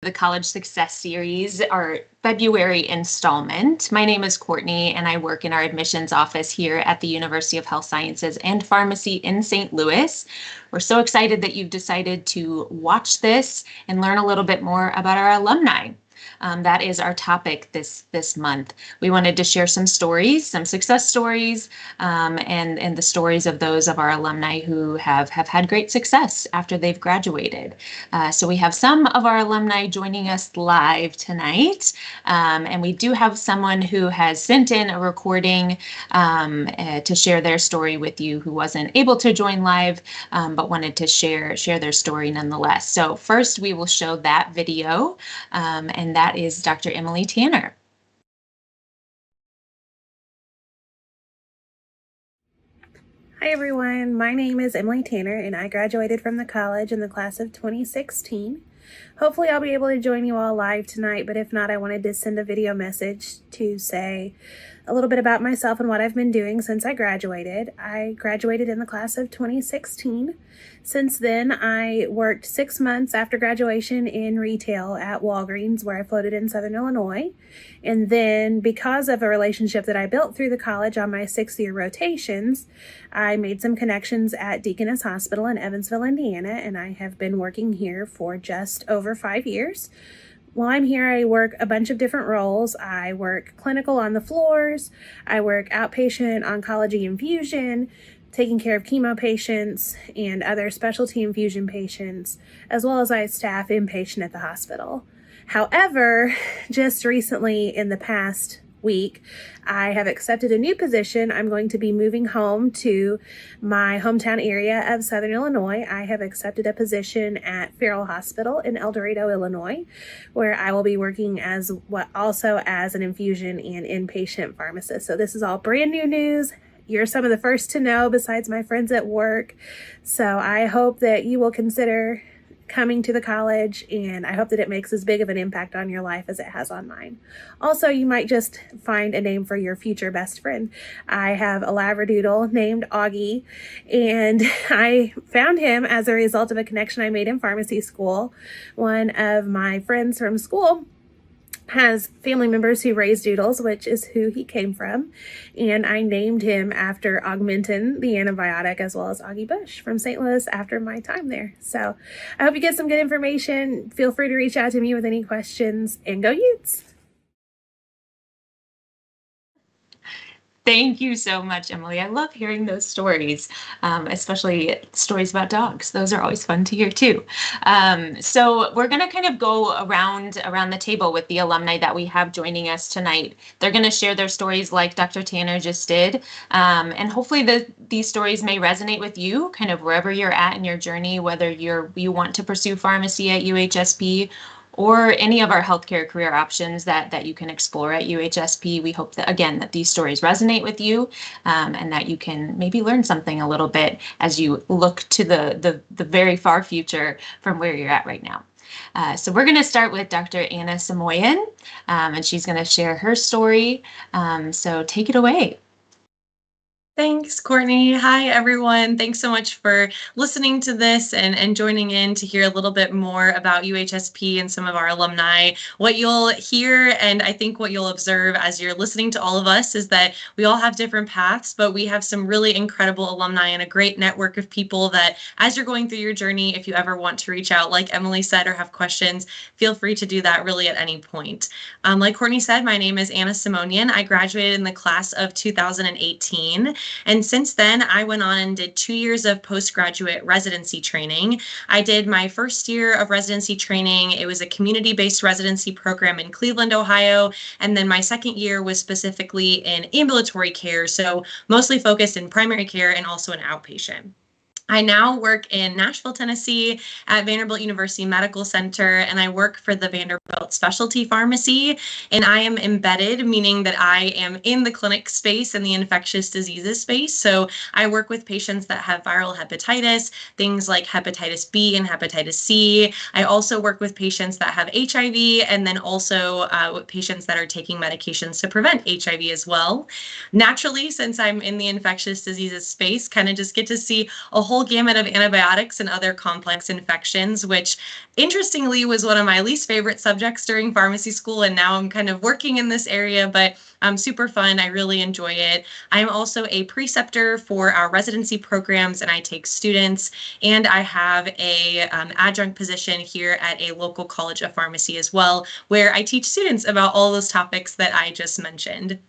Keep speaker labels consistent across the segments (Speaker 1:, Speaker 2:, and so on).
Speaker 1: the College Success Series, our February installment. My name is Courtney, and I work in our admissions office here at the University of Health Sciences and Pharmacy in St. Louis. We're so excited that you've decided to watch this and learn a little bit more about our alumni. That is our topic this month. We wanted to share some stories, some success stories, and the stories of those of our alumni who have had great success after they've graduated. So we have some of our alumni joining us live tonight, and we do have someone who has sent in a recording to share their story with you who wasn't able to join live, but wanted to share their story nonetheless. So first we will show that video, and that is Dr. Emily Tanner.
Speaker 2: Hi everyone, my name is Emily Tanner and I graduated from the college in the class of 2016. Hopefully I'll be able to join you all live tonight, but if not, I wanted to send a video message to say a little bit about myself and what I've been doing since I graduated. I graduated in the class of 2016. Since then, I worked 6 months after graduation in retail at Walgreens, where I floated in Southern Illinois. And then because of a relationship that I built through the college on my 6th-year rotations, I made some connections at Deaconess Hospital in Evansville, Indiana, and I have been working here for just over 5 years. While I'm here, I work a bunch of different roles. I work clinical on the floors. I work outpatient oncology infusion, taking care of chemo patients and other specialty infusion patients, as well as I staff inpatient at the hospital. However, just recently in the past week, I have accepted a new position. I'm going to be moving home to my hometown area of Southern Illinois. I have accepted a position at Farrell Hospital in El Dorado, Illinois, where I will be working also as an infusion and inpatient pharmacist. So this is all brand new news. You're some of the first to know besides my friends at work. So I hope that you will consider coming to the college, and I hope that it makes as big of an impact on your life as it has on mine. Also, you might just find a name for your future best friend. I have a Labradoodle named Augie, and I found him as a result of a connection I made in pharmacy school. One of my friends from school has family members who raise doodles, which is who he came from, and I named him after Augmentin, the antibiotic, as well as Augie Bush from St. Louis after my time there. So I hope you get some good information. Feel free to reach out to me with any questions, and go Utes!
Speaker 1: Thank you so much, Emily. I love hearing those stories, especially stories about dogs. Those are always fun to hear too. So we're going to kind of go around the table with the alumni that we have joining us tonight. They're going to share their stories like Dr. Tanner just did, and hopefully these stories may resonate with you, kind of wherever you're at in your journey, whether you want to pursue pharmacy at UHSP or any of our healthcare career options that you can explore at UHSP. We hope that, again, that these stories resonate with you, and that you can maybe learn something a little bit as you look to the very far future from where you're at right now. So we're going to start with Dr. Anna Samoyan, and she's going to share her story. So take it away.
Speaker 3: Thanks, Courtney. Hi, everyone. Thanks so much for listening to this and joining in to hear a little bit more about UHSP and some of our alumni. What you'll hear, and I think what you'll observe as you're listening to all of us, is that we all have different paths, but we have some really incredible alumni and a great network of people that, as you're going through your journey, if you ever want to reach out, like Emily said, or have questions, feel free to do that really at any point. Like Courtney said, my name is Anna Simonian. I graduated in the class of 2018. And since then, I went on and did 2 years of postgraduate residency training. I did my first year of residency training. It was a community-based residency program in Cleveland, Ohio. And then my second year was specifically in ambulatory care, so mostly focused in primary care and also in outpatient. I now work in Nashville, Tennessee at Vanderbilt University Medical Center, and I work for the Vanderbilt Specialty Pharmacy, and I am embedded, meaning that I am in the clinic space and the infectious diseases space. So I work with patients that have viral hepatitis, things like hepatitis B and hepatitis C. I also work with patients that have HIV, and then also with patients that are taking medications to prevent HIV as well. Naturally, since I'm in the infectious diseases space, kind of just get to see a whole whole gamut of antibiotics and other complex infections, which interestingly was one of my least favorite subjects during pharmacy school. And now I'm kind of working in this area, but super fun. I really enjoy it. I'm also a preceptor for our residency programs, and I take students, and I have a adjunct position here at a local college of pharmacy as well, where I teach students about all those topics that I just mentioned.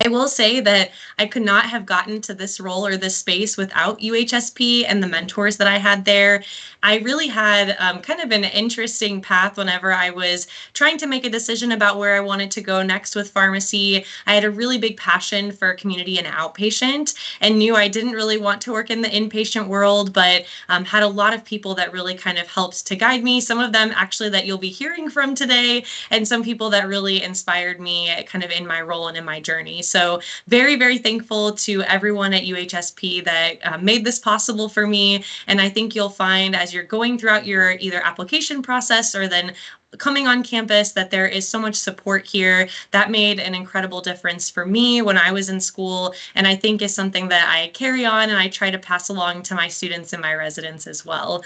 Speaker 3: I will say that I could not have gotten to this role or this space without UHSP and the mentors that I had there. I really had kind of an interesting path whenever I was trying to make a decision about where I wanted to go next with pharmacy. I had a really big passion for community and outpatient and knew I didn't really want to work in the inpatient world, but had a lot of people that really kind of helped to guide me. Some of them actually that you'll be hearing from today, and some people that really inspired me kind of in my role and in my journey. So very, very thankful to everyone at UHSP that made this possible for me. And I think you'll find as you're going throughout your either application process or then coming on campus that there is so much support here. That made an incredible difference for me when I was in school, and I think is something that I carry on and I try to pass along to my students and my residents as well.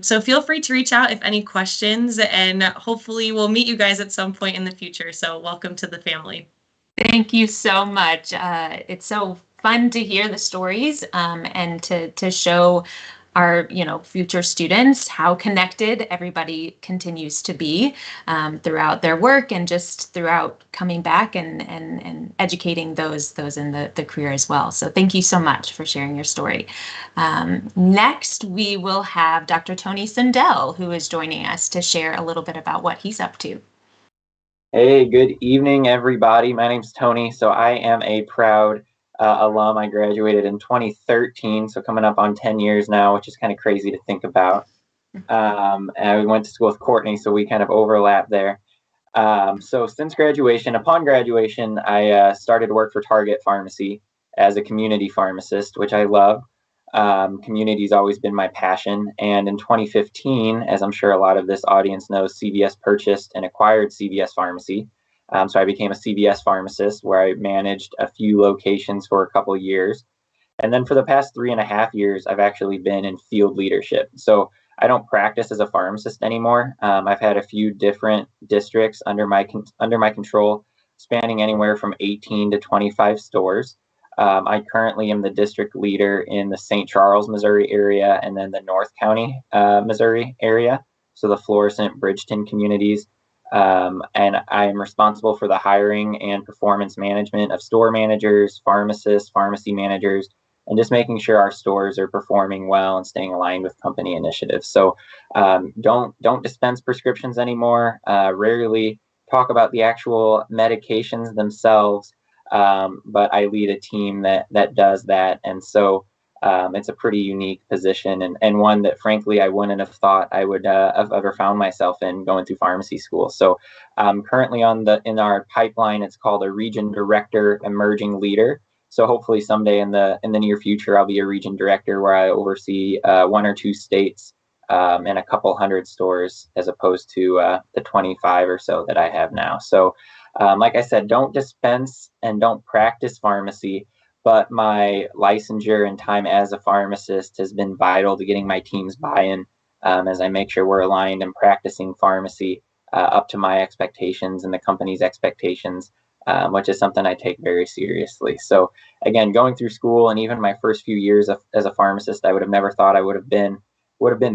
Speaker 3: So feel free to reach out if any questions, and hopefully we'll meet you guys at some point in the future. So welcome to the family.
Speaker 1: Thank you so much. It's so fun to hear the stories and to show our future students how connected everybody continues to be throughout their work and just throughout coming back and educating those in the career as well. So thank you so much for sharing your story. Next, we will have Dr. Tony Sundell, who is joining us to share a little bit about what he's up to.
Speaker 4: Hey, good evening, everybody. My name's Tony. So I am a proud alum. I graduated in 2013, so coming up on 10 years now, which is kind of crazy to think about. And we went to school with Courtney, so we kind of overlap there. So since graduation, upon graduation, I started work for Target Pharmacy as a community pharmacist, which I love. Community's always been my passion. And in 2015, as I'm sure a lot of this audience knows, CVS purchased and acquired CVS Pharmacy. So I became a CVS pharmacist where I managed a few locations for a couple of years. And then for the past 3.5 years, I've actually been in field leadership. So I don't practice as a pharmacist anymore. I've had a few different districts under my control, spanning anywhere from 18 to 25 stores. I currently am the district leader in the St. Charles, Missouri area, and then the North County, Missouri area. So the Florissant, Bridgeton communities. And I am responsible for the hiring and performance management of store managers, pharmacists, pharmacy managers, and just making sure our stores are performing well and staying aligned with company initiatives. So don't dispense prescriptions anymore. Rarely talk about the actual medications themselves. But I lead a team that does that. And so it's a pretty unique position and one that, frankly, I wouldn't have thought I would have ever found myself in going through pharmacy school. So currently in our pipeline, it's called a region director emerging leader. So hopefully someday in the near future, I'll be a region director where I oversee 1 or 2 states and a couple hundred stores as opposed to the 25 or so that I have now. So like I said, don't dispense and don't practice pharmacy, but my licensure and time as a pharmacist has been vital to getting my team's buy-in as I make sure we're aligned and practicing pharmacy up to my expectations and the company's expectations, which is something I take very seriously. So again, going through school and even my first few years as a pharmacist, I would have never thought I would have been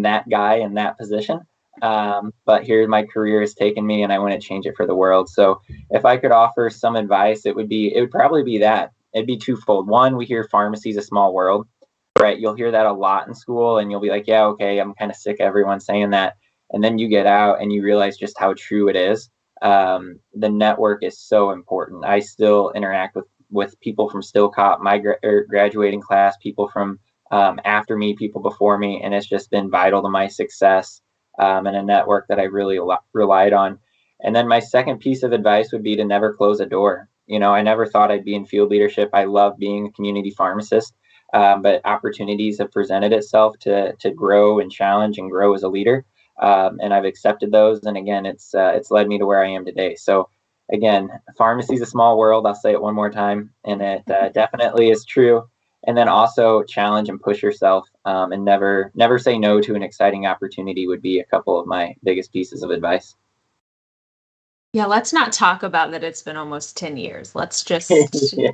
Speaker 4: that guy in that position. But here my career has taken me and I wouldn't change it for the world. So if I could offer some advice, it would probably be that. It'd be twofold. One, we hear pharmacy is a small world, right? You'll hear that a lot in school and you'll be like, yeah, okay, I'm kind of sick of everyone saying that. And then you get out and you realize just how true it is. The network is so important. I still interact with people from Stillcop, my graduating class, people from after me, people before me, and it's just been vital to my success. And a network that I really relied on. And then my second piece of advice would be to never close a door. I never thought I'd be in field leadership. I love being a community pharmacist, but opportunities have presented itself to grow and challenge and grow as a leader. And I've accepted those. And again, it's led me to where I am today. So again, pharmacy is a small world. I'll say it one more time. And it definitely is true. and then also challenge and push yourself, and never say no to an exciting opportunity would be a couple of my biggest pieces of advice.
Speaker 1: Yeah, let's not talk about that it's been almost 10 years. Let's just
Speaker 4: Yeah,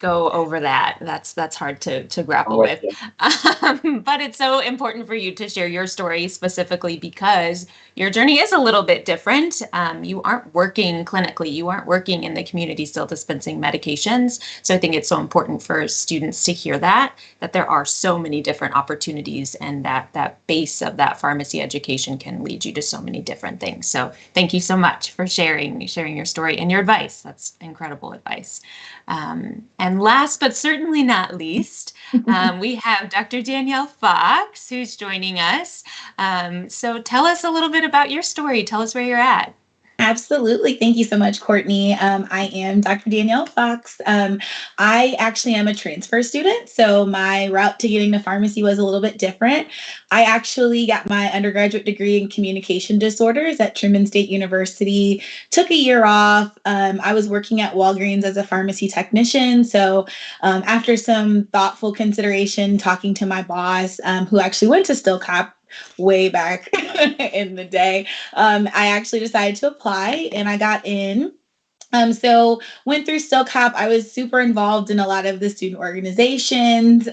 Speaker 1: go over that. That's hard to
Speaker 4: I'm
Speaker 1: grapple
Speaker 4: with
Speaker 1: with.
Speaker 4: you.
Speaker 1: But it's so important for you to share your story specifically because your journey is a little bit different. You aren't working clinically, you aren't working in the community still dispensing medications. So I think it's so important for students to hear that there are so many different opportunities and that base of that pharmacy education can lead you to so many different things. So thank you so much for sharing your story and your advice. That's incredible advice. And last but certainly not least, we have Dr. Danielle Fox, who's joining us. So tell us a little bit about your story. Tell us where you're at.
Speaker 5: Absolutely. Thank you so much, Courtney. I am Dr. Danielle Fox. I actually am a transfer student, so my route to getting to pharmacy was a little bit different. I actually got my undergraduate degree in communication disorders at Truman State University, took a year off. I was working at Walgreens as a pharmacy technician. So after some thoughtful consideration, talking to my boss, who actually went to Stillcap way back in the day, I actually decided to apply and I got in. So went through Stillcap. I was super involved in a lot of the student organizations.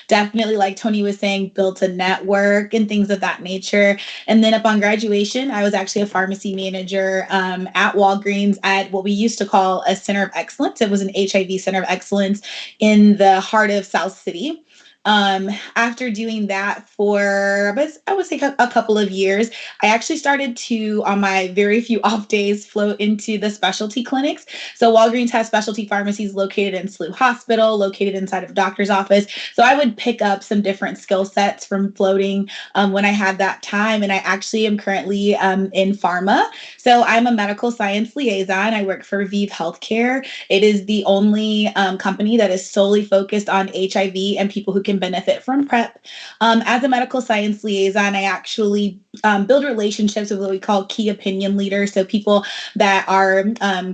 Speaker 5: Definitely, like Tony was saying, built a network and things of that nature. And then upon graduation, I was actually a pharmacy manager at Walgreens at what we used to call a center of excellence. It was an HIV center of excellence in the heart of South City. After doing that for, I would say a couple of years, I actually started to, on my very few off days, float into the specialty clinics. So Walgreens has specialty pharmacies located in SLU Hospital, located inside of a doctor's office. So I would pick up some different skill sets from floating when I had that time. And I actually am currently in pharma. So I'm a medical science liaison. I work for ViiV Healthcare. It is the only company that is solely focused on HIV and people who can benefit from PrEP. As a medical science liaison, I actually build relationships with what we call key opinion leaders. So people that are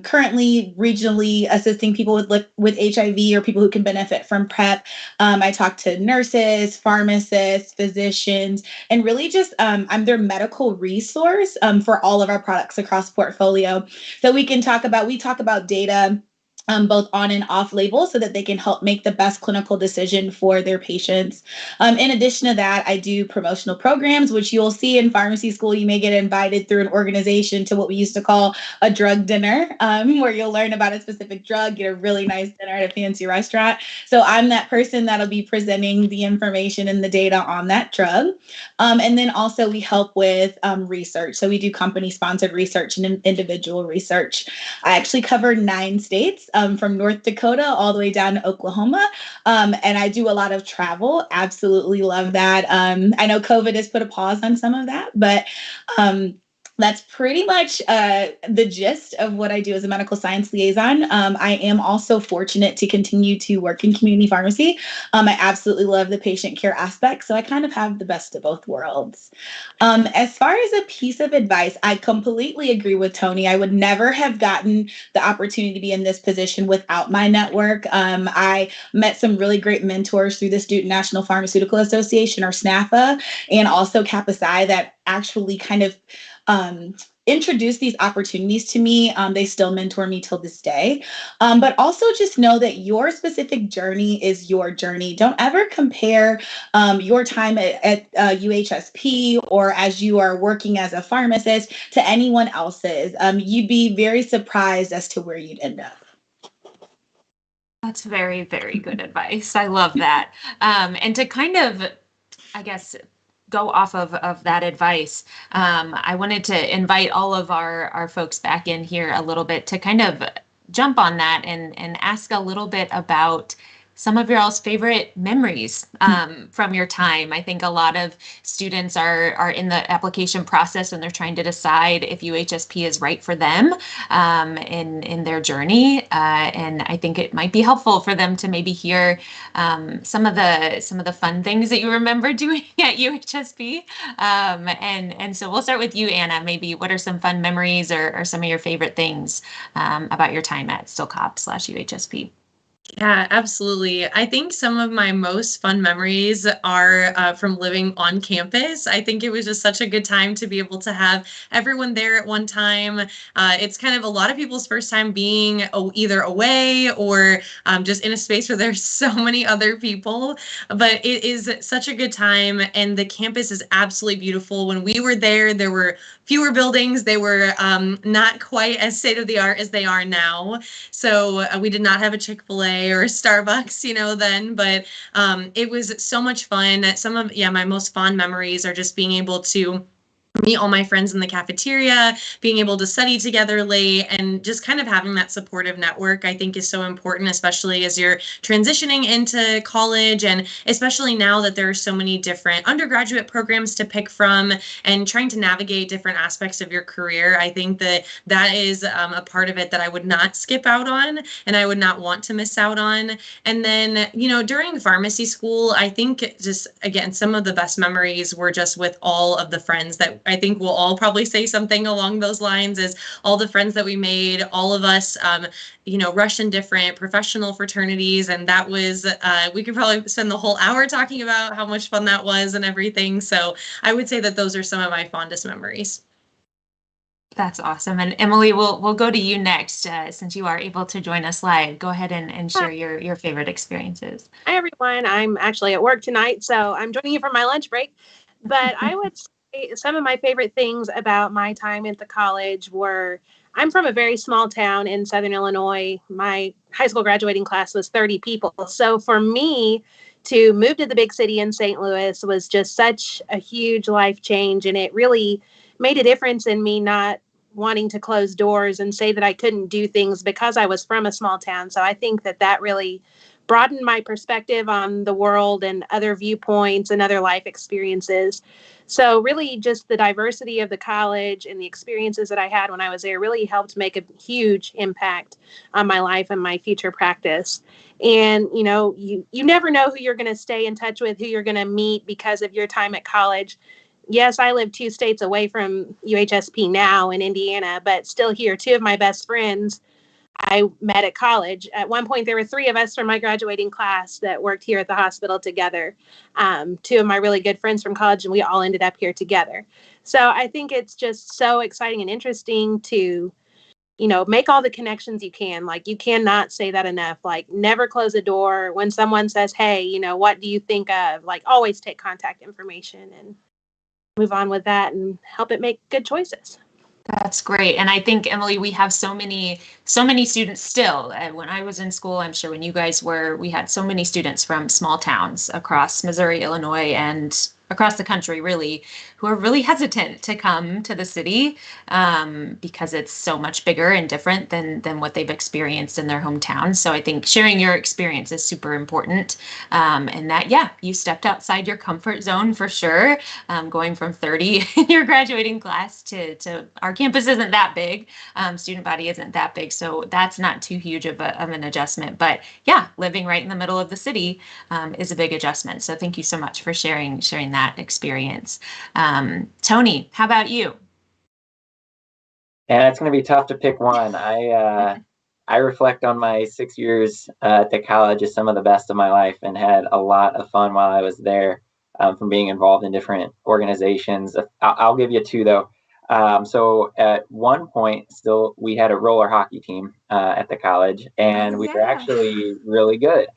Speaker 5: currently regionally assisting people with HIV or people who can benefit from PrEP. I talk to nurses, pharmacists, physicians, and really just I'm their medical resource for all of our products across portfolio. So we talk about data both on and off label so that they can help make the best clinical decision for their patients. In addition to that, I do promotional programs, which you'll see in pharmacy school. You may get invited through an organization to what we used to call a drug dinner, where you'll learn about a specific drug, get a really nice dinner at a fancy restaurant. So I'm that person that'll be presenting the information and the data on that drug. And then also we help with research. So we do company-sponsored research and individual research. I actually cover 9 states. From North Dakota all the way down to Oklahoma. And I do a lot of travel. Absolutely love that. I know COVID has put a pause on some of that, but that's pretty much the gist of what I do as a medical science liaison. I am also fortunate to continue to work in community pharmacy. I absolutely love the patient care aspect, so I kind of have the best of both worlds. As far as a piece of advice, I completely agree with Tony. I would never have gotten the opportunity to be in this position without my network. I met some really great mentors through the Student National Pharmaceutical Association, or SNAPA, and also Kappa Psi that actually kind of introduced these opportunities to me. They still mentor me till this day. But also just know that your specific journey is your journey. Don't ever compare your time at UHSP or as you are working as a pharmacist to anyone else's. You'd be very surprised as to where you'd end up.
Speaker 1: That's very, very good advice. I love that. And to kind of, I guess, go off of that advice, I wanted to invite all of our folks back in here a little bit to kind of jump on that and ask a little bit about some of your all's favorite memories from your time. I think a lot of students are in the application process and they're trying to decide if UHSP is right for them in their journey. And I think it might be helpful for them to maybe hear some of the fun things that you remember doing at UHSP. And so we'll start with you, Anna. Maybe what are some fun memories or some of your favorite things about your time at Stillcap/UHSP?
Speaker 3: Yeah, absolutely. I think some of my most fun memories are from living on campus. I think it was just such a good time to be able to have everyone there at one time. It's kind of a lot of people's first time being either away or just in a space where there's so many other people. But it is such a good time, and the campus is absolutely beautiful. When we were there, there were fewer buildings. They were not quite as state of the art as they are now. So we did not have a Chick-fil-A or a Starbucks, then, but it was so much fun. Some of, my most fond memories are just being able to meet all my friends in the cafeteria, being able to study together late, and just kind of having that supportive network, I think is so important, especially as you're transitioning into college, and especially now that there are so many different undergraduate programs to pick from and trying to navigate different aspects of your career. I think that that is a part of it that I would not skip out on and I would not want to miss out on. And then, during pharmacy school, I think just, again, some of the best memories were just with all of the friends that I think we'll all probably say something along those lines, is all the friends that we made, all of us, rush in different professional fraternities. And that was, we could probably spend the whole hour talking about how much fun that was and everything. So I would say that those are some of my fondest memories.
Speaker 1: That's awesome. And Emily, we'll go to you next, since you are able to join us live. Go ahead and share your favorite experiences.
Speaker 6: Hi, everyone. I'm actually at work tonight, so I'm joining you from my lunch break. But I would say some of my favorite things about my time at the college were, I'm from a very small town in Southern Illinois. My high school graduating class was 30 people. So for me to move to the big city in St. Louis was just such a huge life change. And it really made a difference in me not wanting to close doors and say that I couldn't do things because I was from a small town. So I think that really broadened my perspective on the world and other viewpoints and other life experiences. So really just the diversity of the college and the experiences that I had when I was there really helped make a huge impact on my life and my future practice. And, you never know who you're going to stay in touch with, who you're going to meet because of your time at college. Yes, I live 2 states away from UHSP now in Indiana, but still here. 2 of my best friends I met at college. At one point, there were 3 of us from my graduating class that worked here at the hospital together. 2 of my really good friends from college, and we all ended up here together. So I think it's just so exciting and interesting to, make all the connections you can. Like, you cannot say that enough. Like, never close a door. When someone says, hey, what do you think of? Like, always take contact information and move on with that and help it make good choices.
Speaker 1: That's great. And I think, Emily, we have so many students still. When I was in school, I'm sure when you guys were, we had so many students from small towns across Missouri, Illinois, and across the country, really, who are really hesitant to come to the city, because it's so much bigger and different than what they've experienced in their hometown. So I think sharing your experience is super important. And that, you stepped outside your comfort zone for sure. Going from 30 in your graduating class to our campus isn't that big. Student body isn't that big. So that's not too huge of an adjustment. But living right in the middle of the city is a big adjustment. So thank you so much for sharing that experience. Tony, how about you?
Speaker 4: And it's going to be tough to pick one. I reflect on my 6 years at the college as some of the best of my life, and had a lot of fun while I was there, from being involved in different organizations. I'll give you 2 though. So at one point, still, we had a roller hockey team at the college, and we were actually really good.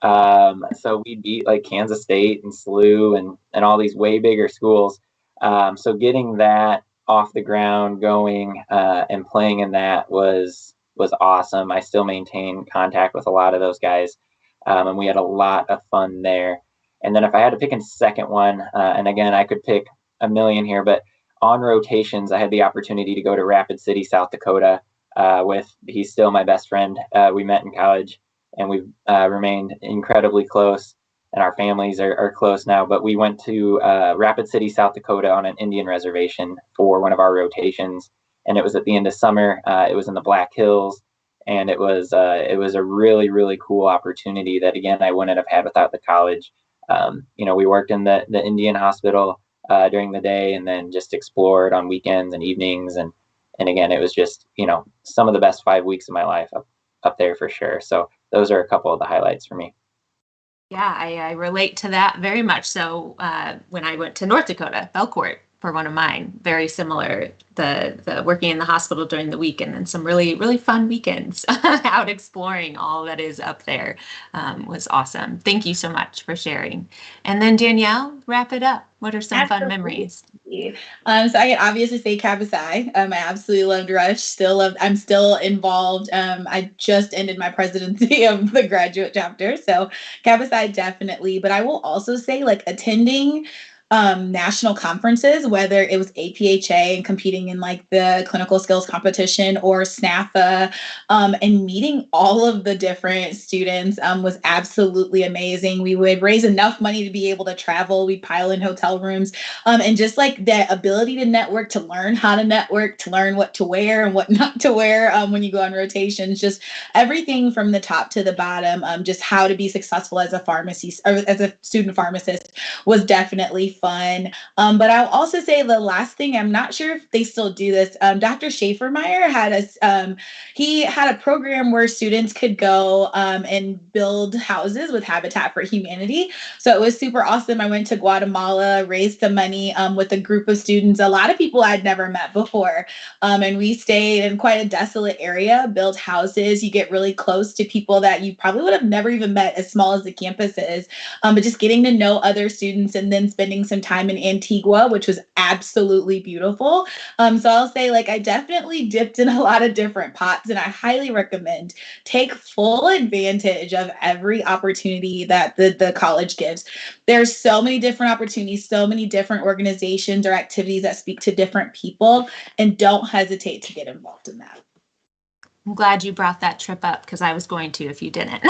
Speaker 4: So we beat like Kansas State and SLU and all these way bigger schools. So getting that off the ground, going and playing in that was awesome. I still maintain contact with a lot of those guys, and we had a lot of fun there. And then if I had to pick a second one, and again, I could pick a million here, but on rotations, I had the opportunity to go to Rapid City, South Dakota, he's still my best friend. We met in college, and we've remained incredibly close, and our families are close now. But we went to Rapid City, South Dakota on an Indian reservation for one of our rotations, and it was at the end of summer. It was in the Black Hills, and it was a really, really cool opportunity that, again, I wouldn't have had without the college. We worked in the Indian hospital during the day, and then just explored on weekends and evenings. And again, it was just, some of the best 5 weeks of my life up there for sure. So those are a couple of the highlights for me.
Speaker 1: Yeah, I relate to that very much. So when I went to North Dakota, Belcourt, for one of mine, very similar, the working in the hospital during the week, and then some really, really fun weekends out exploring all that is up there was awesome. Thank you so much for sharing. And then Danielle, wrap it up. What are some fun memories?
Speaker 5: So I can obviously say Kappa Psi. I absolutely loved Rush. I'm still involved. I just ended my presidency of the graduate chapter. So Kappa Psi definitely. But I will also say like attending national conferences, whether it was APHA and competing in like the clinical skills competition or SNAFA, and meeting all of the different students was absolutely amazing. We would raise enough money to be able to travel. We'd pile in hotel rooms, and just like the ability to network, to learn how to network, to learn what to wear and what not to wear when you go on rotations, just everything from the top to the bottom, just how to be successful as a pharmacy or as a student pharmacist was definitely fun. But I'll also say the last thing, I'm not sure if they still do this. Dr. Schaefermeyer he had a program where students could go and build houses with Habitat for Humanity. So it was super awesome. I went to Guatemala, raised the money with a group of students, a lot of people I'd never met before. And we stayed in quite a desolate area, built houses. You get really close to people that you probably would have never even met, as small as the campus is. But just getting to know other students and then spending some time in Antigua, which was absolutely beautiful. So I'll say like I definitely dipped in a lot of different pots, and I highly recommend take full advantage of every opportunity that the college gives. There's so many different opportunities, so many different organizations or activities that speak to different people, and don't hesitate to get involved in that.
Speaker 1: I'm glad you brought that trip up because I was going to if you didn't.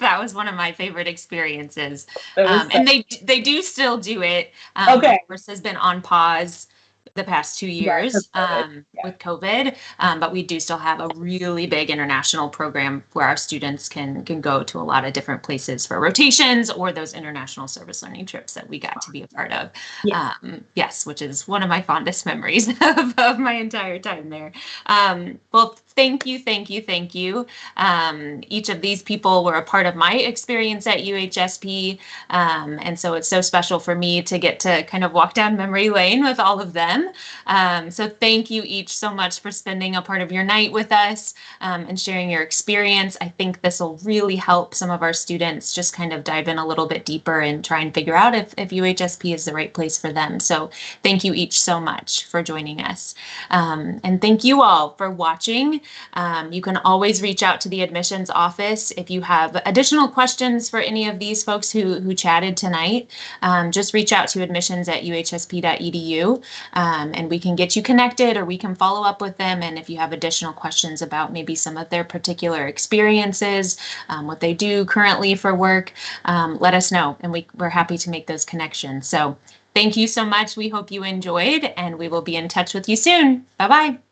Speaker 1: That was one of my favorite experiences. And they do still do it.
Speaker 5: Okay.
Speaker 1: Of course, has been on pause the past 2 years with COVID, but we do still have a really big international program where our students can go to a lot of different places for rotations or those international service learning trips that we got to be a part of. Yes, which is one of my fondest memories of my entire time there. Well, thank you. Each of these people were a part of my experience at UHSP, and so it's so special for me to get to kind of walk down memory lane with all of them. So thank you each so much for spending a part of your night with us and sharing your experience. I think this will really help some of our students just kind of dive in a little bit deeper and try and figure out if UHSP is the right place for them. So thank you each so much for joining us. And thank you all for watching. You can always reach out to the admissions office if you have additional questions for any of these folks who chatted tonight. Just reach out to admissions@uhsp.edu. And we can get you connected, or we can follow up with them. And if you have additional questions about maybe some of their particular experiences, what they do currently for work, let us know, and we're happy to make those connections. So thank you so much. We hope you enjoyed, and we will be in touch with you soon. Bye-bye.